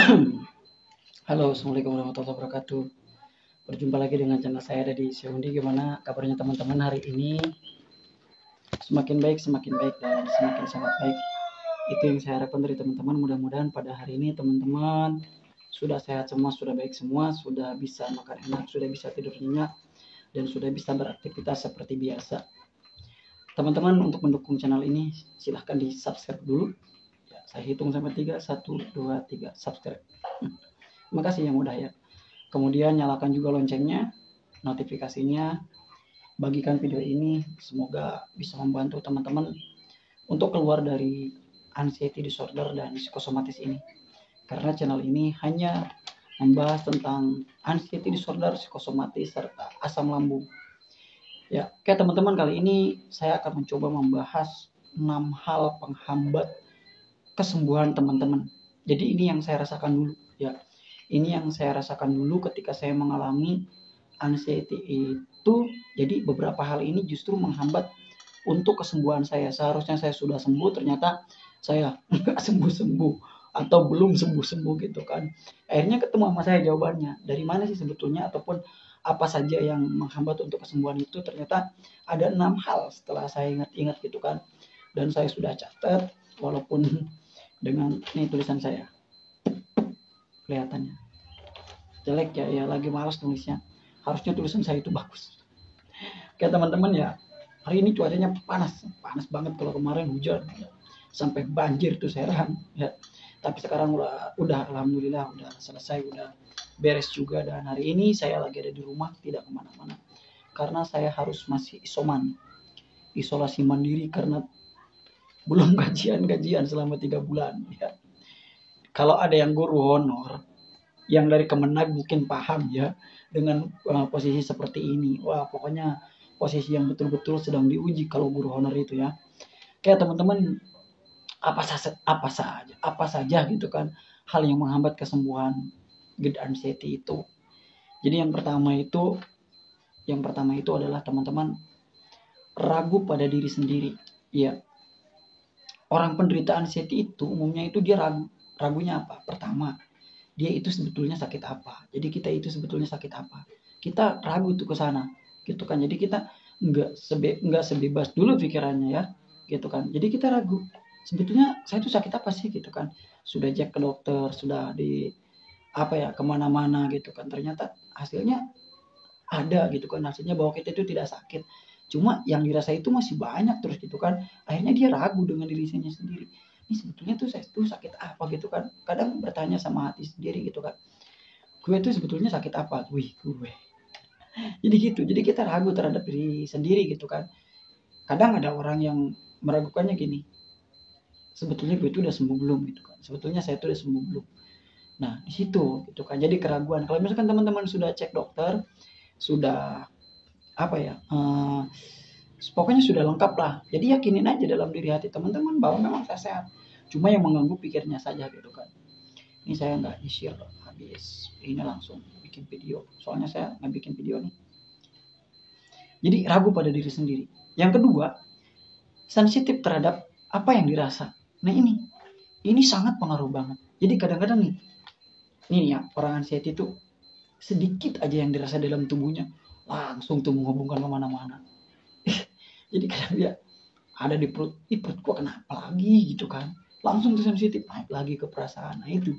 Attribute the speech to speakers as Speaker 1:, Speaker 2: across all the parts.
Speaker 1: Halo, assalamualaikum warahmatullahi wabarakatuh. Berjumpa lagi dengan channel saya Deddy Siondi. Gimana kabarnya teman-teman hari ini? Semakin baik dan semakin sangat baik. Itu yang saya harapkan dari teman-teman. Mudah-mudahan pada hari ini teman-teman sudah sehat semua, sudah baik semua, sudah bisa makan enak, sudah bisa tidur nyenyak, dan sudah bisa beraktivitas seperti biasa. Teman-teman, untuk mendukung channel ini silahkan di subscribe dulu. Ya, saya hitung sampai 3, 1, 2, 3, subscribe. Terima kasih yang udah ya. Kemudian nyalakan juga loncengnya, notifikasinya, bagikan video ini, semoga bisa membantu teman-teman untuk keluar dari anxiety disorder dan psikosomatis ini. Karena channel ini hanya membahas tentang anxiety disorder, psikosomatis, serta asam lambung. Ya, oke teman-teman, kali ini saya akan mencoba membahas 6 hal penghambat kesembuhan teman-teman. Jadi ini yang saya rasakan dulu ya. Ini yang saya rasakan dulu ketika saya mengalami anxiety itu. Jadi beberapa hal ini justru menghambat untuk kesembuhan saya. Seharusnya saya sudah sembuh, ternyata saya nggak sembuh-sembuh atau belum sembuh-sembuh gitu kan. Akhirnya ketemu sama saya jawabannya. Dari mana sih sebetulnya ataupun apa saja yang menghambat untuk kesembuhan itu. Ternyata ada 6 hal setelah saya ingat-ingat gitu kan. Dan saya sudah catat walaupun dengan ini tulisan saya. Kelihatannya jelek ya, lagi malas tulisnya. Harusnya tulisan saya itu bagus. Oke teman-teman ya, hari ini cuacanya panas banget. Kalau kemarin hujan ya, sampai banjir tuh Serang ya. Tapi sekarang udah alhamdulillah udah selesai, udah beres juga. Dan hari ini saya lagi ada di rumah, tidak kemana-mana karena saya harus masih isolasi mandiri karena belum gajian selama 3 bulan ya. Kalau ada yang guru honor yang dari Kemenag mungkin paham ya dengan posisi seperti ini. Wah, pokoknya posisi yang betul-betul sedang diuji kalau guru honor itu ya. Kayak teman-teman, apa saja gitu kan hal yang menghambat kesembuhan GERD anxiety itu. Jadi yang pertama itu adalah teman-teman ragu pada diri sendiri. Ya. Orang penderita anxiety itu umumnya itu dia ragunya apa? Pertama, dia itu sebetulnya sakit apa. Jadi kita itu sebetulnya sakit apa. Kita ragu tuh ke sana, gitu kan. Jadi kita nggak sebebas dulu pikirannya ya, gitu kan. Jadi kita ragu. Sebetulnya saya itu sakit apa sih, gitu kan. Sudah cek ke dokter, sudah di kemana-mana gitu kan. Ternyata hasilnya ada gitu kan. Hasilnya bahwa kita itu tidak sakit. Cuma yang dirasa itu masih banyak terus gitu kan. Akhirnya dia ragu dengan dirinya sendiri. Ini sebetulnya tuh saya tuh sakit apa gitu kan. Kadang bertanya sama hati sendiri gitu kan. Gue tuh sebetulnya sakit apa? Gue. Jadi gitu. Jadi kita ragu terhadap diri sendiri gitu kan. Kadang ada orang yang meragukannya gini. Sebetulnya gue itu udah sembuh belum gitu kan. Sebetulnya saya itu udah sembuh belum. Nah, di situ gitu kan. Jadi keraguan. Kalau misalkan teman-teman sudah cek dokter, sudah pokoknya sudah lengkap lah. Jadi yakinin aja dalam diri hati teman-teman bahwa memang saya sehat. Cuma yang mengganggu pikirnya saja gitu kan. Ini saya nggak share habis ini langsung bikin video. Soalnya saya nggak bikin video nih. Jadi ragu pada diri sendiri. Yang kedua, sensitif terhadap apa yang dirasa. Nah ini sangat pengaruh banget. Jadi kadang-kadang nih ya orang anxiety itu sedikit aja yang dirasa dalam tubuhnya langsung tuh menghubungkan kemana-mana. Jadi kadang dia ada di perut gua kenapa lagi gitu kan, langsung tuh sensitif, naik lagi ke perasaan. Nah itu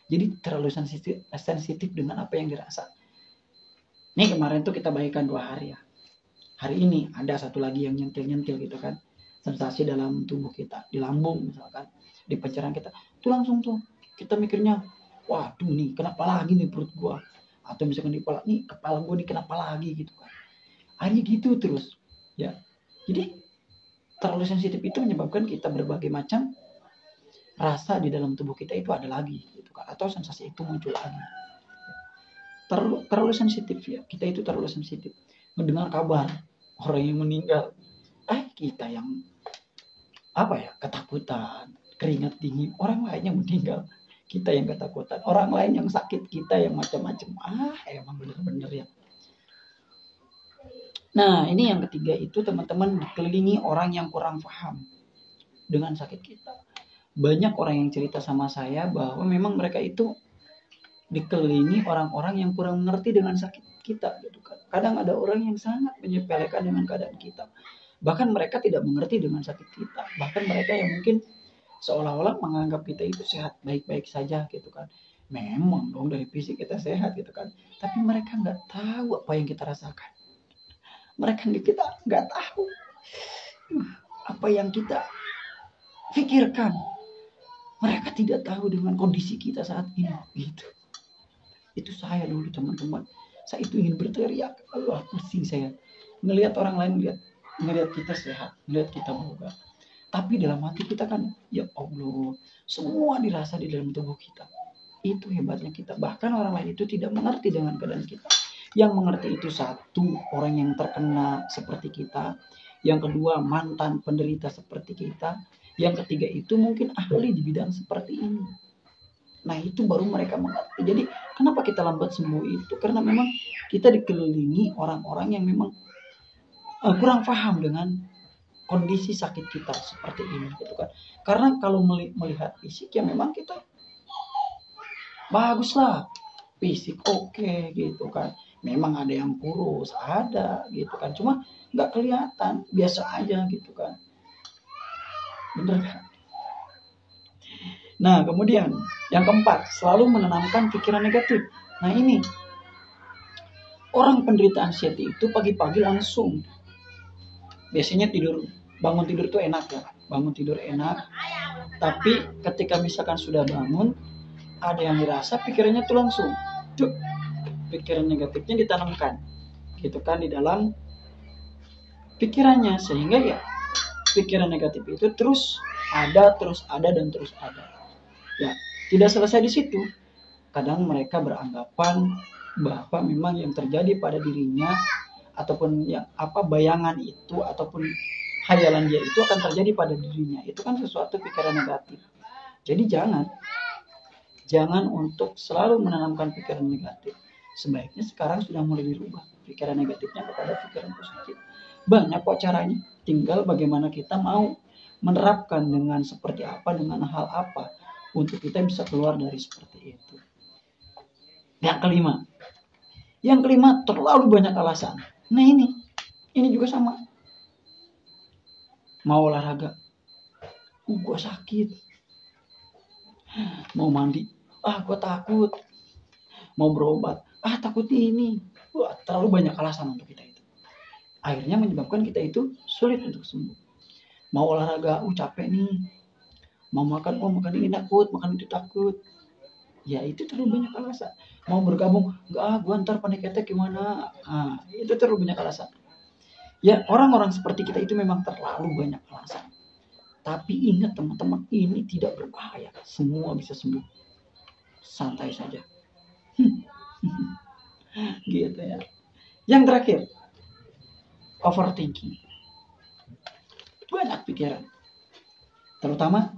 Speaker 1: jadi terlalu sensitif dengan apa yang dirasa. Nih kemarin tuh kita baikkan 2 hari ya, hari ini ada satu lagi yang nyentil gitu kan, sensasi dalam tubuh kita, di lambung misalkan, di pencernaan kita tuh langsung tuh kita mikirnya, waduh nih kenapa lagi nih perut gua, atau misalkan di kepala gua nih kenapa lagi gitu kan. Akhirnya gitu terus ya. Jadi terlalu sensitif itu menyebabkan kita berbagai macam rasa di dalam tubuh kita itu ada lagi gitu kan, atau sensasi itu muncul lagi. Terlalu sensitif ya, kita itu terlalu sensitif mendengar kabar orang yang meninggal, kita yang ketakutan, keringat dingin, orang lain yang meninggal, kita yang ketakutan, orang lain yang sakit, kita yang macam-macam. Emang bener-bener ya. Nah, ini yang ketiga itu teman-teman dikelilingi orang yang kurang paham dengan sakit kita. Banyak orang yang cerita sama saya bahwa memang mereka itu dikelilingi orang-orang yang kurang mengerti dengan sakit kita gitu kan. Kadang ada orang yang sangat menyepelekan dengan keadaan kita. Bahkan mereka tidak mengerti dengan sakit kita. Bahkan mereka yang mungkin seolah-olah menganggap kita itu sehat, baik-baik saja gitu kan. Memang dong dari fisik kita sehat gitu kan. Tapi mereka nggak tahu apa yang kita rasakan. Kita nggak tahu apa yang kita pikirkan. Mereka tidak tahu dengan kondisi kita saat ini gitu. Itu saya dulu teman-teman. Saya itu ingin berteriak. Allah, pusing saya. Ngelihat orang lain ngelihat kita sehat, ngelihat kita bugar. Tapi dalam hati kita kan, ya Allah, semua dirasa di dalam tubuh kita. Itu hebatnya kita. Bahkan orang lain itu tidak mengerti dengan keadaan kita. Yang mengerti itu satu, orang yang terkena seperti kita. Yang kedua, mantan penderita seperti kita. Yang ketiga itu mungkin ahli di bidang seperti ini. Nah itu baru mereka mengerti. Jadi kenapa kita lambat sembuh itu? Karena memang kita dikelilingi orang-orang yang memang kurang paham dengan kondisi sakit kita seperti ini gitu kan. Karena kalau melihat fisik ya memang kita bagus lah, fisik oke gitu kan. Memang ada yang kurus, ada gitu kan. Cuma nggak kelihatan, biasa aja gitu kan. Bener kan? Nah, kemudian yang keempat, selalu menanamkan pikiran negatif. Nah, ini orang penderita anxiety itu pagi-pagi langsung biasanya bangun tidur tuh enak ya. Bangun tidur enak. Tapi ketika misalkan sudah bangun, ada yang dirasa pikirannya tuh langsung pikiran negatifnya ditanamkan gitu kan di dalam pikirannya, sehingga ya pikiran negatif itu terus ada dan terus ada. Ya, tidak selesai di situ. Kadang mereka beranggapan bahwa memang yang terjadi pada dirinya ataupun yang bayangan itu ataupun hayalan dia itu akan terjadi pada dirinya. Itu kan sesuatu pikiran negatif. Jadi jangan untuk selalu menanamkan pikiran negatif. Sebaiknya sekarang sudah mulai dirubah pikiran negatifnya kepada pikiran positif. Banyak kok caranya. Tinggal bagaimana kita mau menerapkan dengan seperti apa, dengan hal apa untuk kita bisa keluar dari seperti itu. Yang kelima, terlalu banyak alasan. Nah ini juga sama. Mau olahraga, gue sakit. Mau mandi, gue takut. Mau berobat, takut ini. Wah, terlalu banyak alasan untuk kita itu. Akhirnya menyebabkan kita itu sulit untuk sembuh. Mau olahraga, capek nih. Mau makan ini takut, makan itu takut. Ya itu terlalu banyak alasan. Mau bergabung, gue ntar panik attack gimana? Itu terlalu banyak alasan. Ya orang-orang seperti kita itu memang terlalu banyak alasan. Tapi ingat teman-teman, ini tidak berbahaya. Semua bisa sembuh. Santai saja. Gitu ya. Yang terakhir, overthinking. Banyak pikiran. Terutama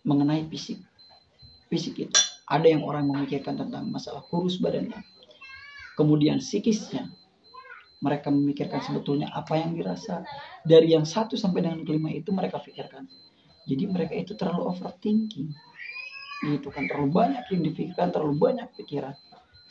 Speaker 1: mengenai fisik. Fisik itu. Ada yang orang memikirkan tentang masalah kurus badannya. Kemudian psikisnya. Mereka memikirkan sebetulnya apa yang dirasa. Dari yang 1 sampai dengan 5 itu mereka pikirkan. Jadi mereka itu terlalu overthinking. Itu kan terlalu banyak yang dipikirkan, terlalu banyak pikiran.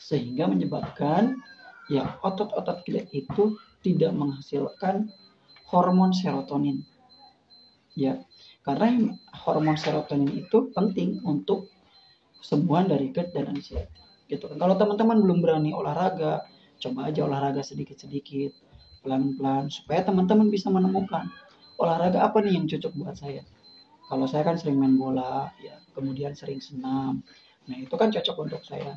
Speaker 1: Sehingga menyebabkan ya otot-otot kita itu tidak menghasilkan hormon serotonin. Ya, karena hormon serotonin itu penting untuk kesembuhan dari GERD dan anxiety. Gitu kan. Kalau teman-teman belum berani olahraga, coba aja olahraga sedikit-sedikit, pelan-pelan, supaya teman-teman bisa menemukan olahraga apa nih yang cocok buat saya. Kalau saya kan sering main bola, ya, kemudian sering senam. Nah, itu kan cocok untuk saya.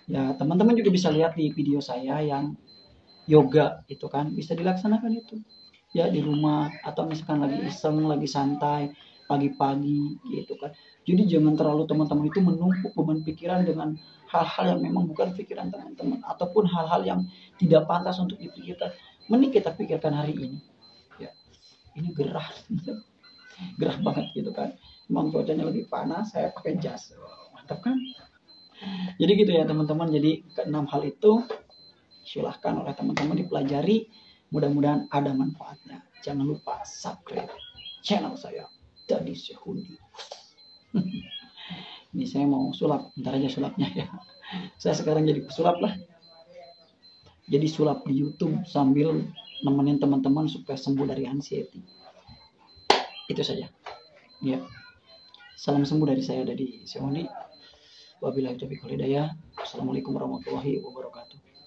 Speaker 1: Ya, teman-teman juga bisa lihat di video saya yang yoga, itu kan bisa dilaksanakan itu. Ya, di rumah atau misalkan lagi iseng, lagi santai, pagi-pagi gitu kan. Jadi jangan terlalu teman-teman itu menumpuk beban pikiran dengan hal-hal yang memang bukan pikiran teman-teman ataupun hal-hal yang tidak pantas untuk dipikirkan. Mending kita pikirkan hari ini. Ya, ini gerah banget gitu kan. Memang cuacanya lebih panas, saya pakai jas. Mantap kan? Jadi gitu ya teman-teman. Jadi ke-6 hal itu silahkan oleh teman-teman dipelajari. Mudah-mudahan ada manfaatnya. Jangan lupa subscribe channel saya, Daddy Syahudi. Ini saya mau sulap, ntar aja sulapnya ya. Saya sekarang jadi pesulap lah. Jadi sulap di YouTube sambil nemenin teman-teman supaya sembuh dari anxiety. Itu saja. Ya. Salam sembuh dari saya dari Seondi. Wabillahi taufiq wal hidayah. Assalamualaikum warahmatullahi wabarakatuh.